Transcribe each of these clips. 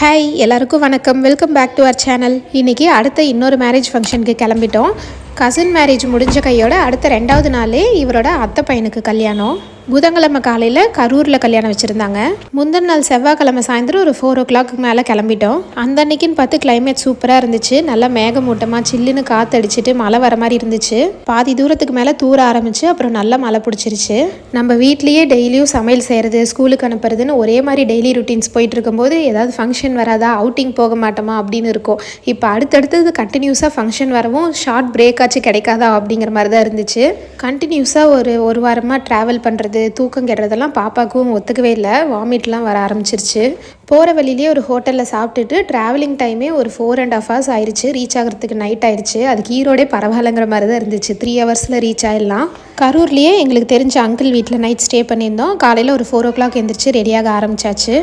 Hi எல்லாருக்கும் வணக்கம். Welcome back to our channel. இன்றைக்கி அடுத்த இன்னொரு மேரேஜ் ஃபங்க்ஷனுக்கு கிளம்பிட்டோம். கசின் மேரேஜ் முடிஞ்ச கையோட அடுத்த 2வது நாளே இவரோட அத்தை பையனுக்கு கல்யாணம். புதன்கிழமை காலையில் கரூரில் கல்யாணம் வச்சுருந்தாங்க. முந்தின நாள் செவ்வாய்க்கிழமை சாயந்தரம் ஒரு 4 o'clock மேலே கிளம்பிட்டோம். அந்த அன்னைக்குன்னு பார்த்து கிளைமேட் சூப்பராக இருந்துச்சு. நல்லா மேகமூட்டமாக சில்லுன்னு காற்றடிச்சிட்டு மழை வர மாதிரி இருந்துச்சு. பாதி தூரத்துக்கு மேலே தூர ஆரம்பிச்சு அப்புறம் நல்லா மழை பிடிச்சிருச்சு. நம்ம வீட்லேயே டெய்லியும் சமையல் செய்கிறது, ஸ்கூலுக்கு அனுப்புறதுன்னு ஒரே மாதிரி டெய்லி ருட்டீன்ஸ் போயிட்டு இருக்கும்போது ஏதாவது ஃபங்க்ஷன் வராதா, அவுட்டிங் போக மாட்டோமா அப்படின்னு இருக்கும். இப்போ அடுத்தடுத்தது கண்டினியூஸாக ஃபங்க்ஷன் வரவும் ஷார்ட் பிரேக்காச்சும் கிடைக்காதா அப்படிங்கிற மாதிரி தான் இருந்துச்சு. கண்டினியூஸாக ஒரு வாரமாக ட்ராவல் பண்ணுறது, தூக்கம் கெடுறதெல்லாம் பாப்பாவுக்கும் ஒத்துக்கவே இல்லை. வாமிட்லாம் வர ஆரம்பிச்சிருச்சு. போகிற வழியிலே ஒரு ஹோட்டலில் சாப்பிட்டுட்டு ட்ராவலிங் டைமே ஒரு 4.5 hours ஆயிடுச்சு. ரீச் ஆகிறதுக்கு நைட் ஆயிடுச்சு. அதுக்கு ஈரோடே பரவாயில்லைங்கிற மாதிரி தான் இருந்துச்சு. 3 hours ரீச் ஆகிடலாம். கரூர்லேயே எங்களுக்கு தெரிஞ்ச அங்கிள் வீட்டில் நைட் ஸ்டே பண்ணியிருந்தோம். காலையில் ஒரு 4 o'clock எழுந்திரிச்சு ரெடியாக ஆரம்பிச்சாச்சு.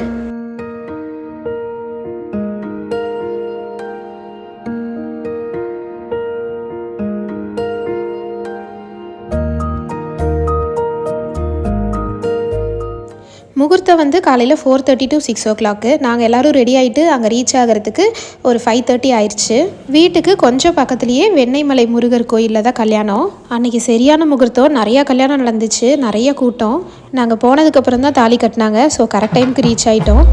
முகூர்த்தம் வந்து காலையில் 4:30 to 6 o'clock. நாங்கள் எல்லோரும் ரெடி ஆகிட்டு அங்கே ரீச் ஆகிறதுக்கு ஒரு 5:30 ஆயிடுச்சு. வீட்டுக்கு கொஞ்சம் பக்கத்துலேயே வெண்ணெய்மலை முருகர் கோயிலில் தான் கல்யாணம். அன்றைக்கி சரியான முகூர்த்தம். நிறையா கல்யாணம் நடந்துச்சு, நிறைய கூட்டம். நாங்கள் போனதுக்கப்புறம் தான் தாலி கட்டினாங்க. ஸோ கரெக்ட் டைமுக்கு ரீச் ஆகிட்டோம்.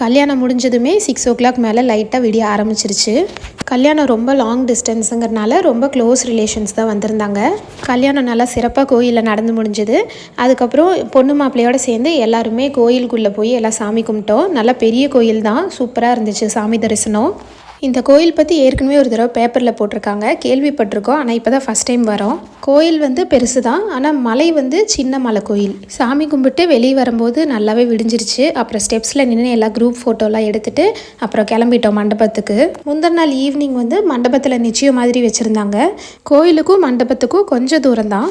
கல்யாணம் முடிஞ்சதுமே 6 o'clock மேலே லைட்டாக விடிய ஆரம்பிச்சிருச்சு. கல்யாணம் ரொம்ப லாங் டிஸ்டன்ஸுங்கிறனால ரொம்ப க்ளோஸ் ரிலேஷன்ஸ் தான் வந்திருந்தாங்க. கல்யாணம் நல்லா சிறப்பாக கோயிலில் நடந்து முடிஞ்சுது. அதுக்கப்புறம் பொண்ணு மாப்பிள்ளையோடு சேர்ந்து எல்லாருமே கோயிலுக்குள்ளே போய் எல்லாம் சாமி கும்பிட்டோம். நல்லா பெரிய கோயில் தான், சூப்பராக இருந்துச்சு சாமி தரிசனம். இந்த கோயில் பற்றி ஏற்கனவே ஒரு தடவை பேப்பரில் போட்டிருக்காங்க, கேள்விப்பட்டிருக்கோம். ஆனால் இப்போ தான் ஃபஸ்ட் டைம் வரோம். கோயில் வந்து பெருசு தான், ஆனால் மலை வந்து சின்ன மலை கோயில். சாமி கும்பிட்டு வெளியே வரும்போது நல்லாவே விடிஞ்சிருச்சு. அப்புறம் ஸ்டெப்ஸில் நின்று எல்லா குரூப் ஃபோட்டோலாம் எடுத்துகிட்டு அப்புறம் கிளம்பிட்டோம் மண்டபத்துக்கு. முந்தின நாள் ஈவினிங் வந்து மண்டபத்தில் நிச்சயம் மாதிரி வச்சுருந்தாங்க. கோயிலுக்கும் மண்டபத்துக்கும் கொஞ்சம் தூரம் தான்.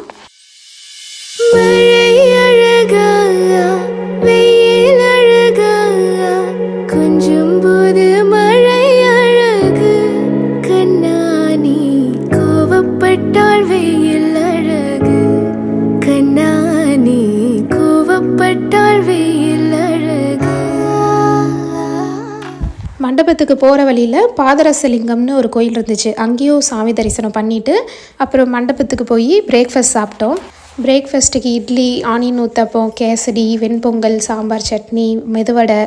மண்டபத்துக்கு போகிற வழியில் பாதரசலிங்கம்னு ஒரு கோயில் இருந்துச்சு. அங்கேயும் சாமி தரிசனம் பண்ணிவிட்டு அப்புறம் மண்டபத்துக்கு போய் பிரேக்ஃபாஸ்ட் சாப்பிட்டோம். பிரேக்ஃபாஸ்ட்டுக்கு இட்லி, ஆனியன் ஊத்தப்பம், கேசரி, வெண்பொங்கல், சாம்பார், சட்னி, மெதுவடை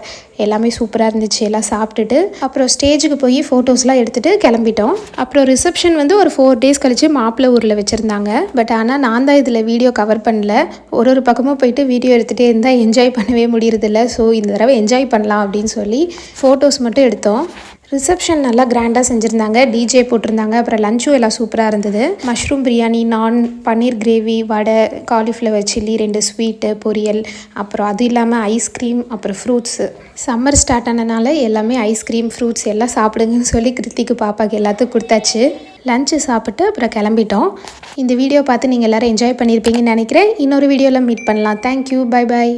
எல்லாமே சூப்பராக இருந்துச்சு. எல்லாம் சாப்பிட்டுட்டு அப்புறம் ஸ்டேஜுக்கு போய் ஃபோட்டோஸ்லாம் எடுத்துகிட்டு கிளம்பிட்டோம். அப்புறம் ரிசப்ஷன் வந்து ஒரு 4 days கழித்து மாப்பிள்ளை ஊரில் வச்சுருந்தாங்க. பட் ஆனால் நான் தான் இதில் வீடியோ கவர் பண்ணல. ஒரு பக்கமாக போயிட்டு வீடியோ எடுத்துகிட்டே இருந்தால் என்ஜாய் பண்ணவே முடியறதில்ல. ஸோ இந்த தடவை என்ஜாய் பண்ணலாம் அப்படின்னு சொல்லி ஃபோட்டோஸ் மட்டும் எடுத்தோம். ரிசப்ஷன் நல்லா கிராண்டாக செஞ்சுருந்தாங்க. டிஜே போட்டிருந்தாங்க. அப்புறம் லஞ்சும் எல்லாம் சூப்பராக இருந்தது. மஷ்ரூம் பிரியாணி, நான், பன்னீர் கிரேவி, வடை, காலிஃப்ளவர் சில்லி, 2 ஸ்வீட்டு, பொரியல், அப்புறம் அது இல்லாமல் ஐஸ்கிரீம், அப்புறம் ஃப்ரூட்ஸு. சம்மர் ஸ்டார்ட் ஆனதுனால எல்லாமே ஐஸ்கிரீம், ஃப்ரூட்ஸ் எல்லாம் சாப்பிடுங்கன்னு சொல்லி கிருத்திக்கு பாப்பாக்கு எல்லாத்துக்கும் கொடுத்தாச்சு. லஞ்சு சாப்பிட்டு அப்புறம் கிளம்பிட்டோம். இந்த வீடியோ பார்த்து நீங்கள் எல்லோரும் என்ஜாய் பண்ணியிருப்பீங்கன்னு நினைக்கிறேன். இன்னொரு வீடியோவில் மீட் பண்ணலாம். Thank you, bye bye.